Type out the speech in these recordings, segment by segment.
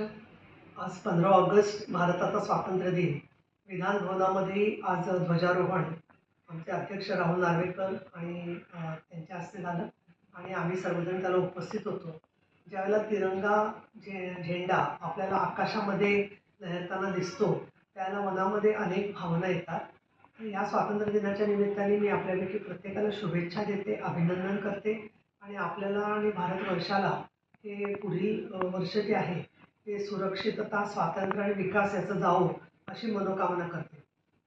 आज 15 ऑगस्ट भारताचा स्वातंत्र्य दिन. विधान भवनामध्ये आज ध्वजारोहण आमचे अध्यक्ष राहुल नार्वेकर आणि त्यांच्या हस्ते झालं आणि आम्ही सर्वजण त्याला उपस्थित होतो. ज्यावेळेला तिरंगा झेंडा आपल्याला आकाशामध्ये लहरताना दिसतो, त्याला मनामध्ये अनेक भावना येतात. या स्वातंत्र्य दिनाच्या निमित्ताने मी आपल्यापैकी प्रत्येकाला शुभेच्छा देते, अभिनंदन करते आणि आपल्याला आणि भारतवर्षाला हे पुढील वर्ष जे आहे ते सुरक्षितता, स्वातंत्र्य आणि विकास याचं जावो अशी मनोकामना करते.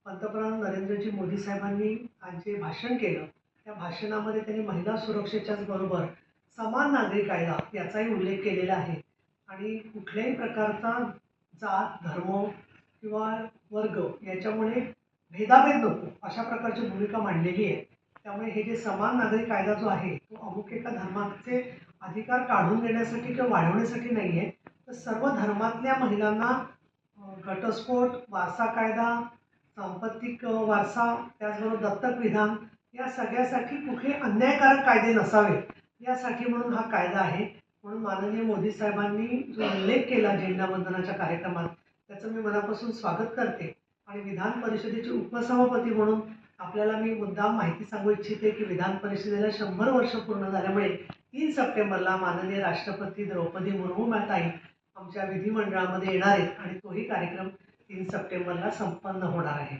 पंतप्रधान नरेंद्रजी मोदी साहेबांनी आज जे भाषण केलं, त्या भाषणामध्ये त्यांनी महिला सुरक्षेच्याच बरोबर समान नागरी कायदा याचाही उल्लेख केलेला आहे आणि कुठल्याही प्रकारचा जात, धर्म किंवा वर्ग याच्यामुळे भेदाभेद नको अशा प्रकारची भूमिका मांडलेली आहे. त्यामुळे हे जे समान नागरी कायदा जो आहे तो अमुक एका धर्माचे अधिकार काढून देण्यासाठी किंवा वाढवण्यासाठी नाही आहे, तर सर्व धर्मातल्या महिलांना घटस्फोट, वारसा कायदा, सांपत्तिक वारसा, त्याचबरोबर दत्तक विधान या सगळ्यासाठी कुठले अन्यायकारक कायदे नसावेत यासाठी म्हणून हा कायदा आहे. म्हणून माननीय मोदी साहेबांनी जो उल्लेख केला झेंडावंदनाच्या कार्यक्रमात त्याचं मी मनापासून स्वागत करते आणि विधान परिषदेचे उपसभापती म्हणून आपल्याला मी मुद्दाम माहिती सांगू इच्छिते की विधान परिषदेला 100 वर्ष पूर्ण झाल्यामुळे 3 सप्टेंबरला माननीय राष्ट्रपती द्रौपदी मुर्मू ताई आमच्या विधिमंडळामध्ये येणार आहेत आणि तोही कार्यक्रम 3 सप्टेंबरला संपन्न होणार आहे.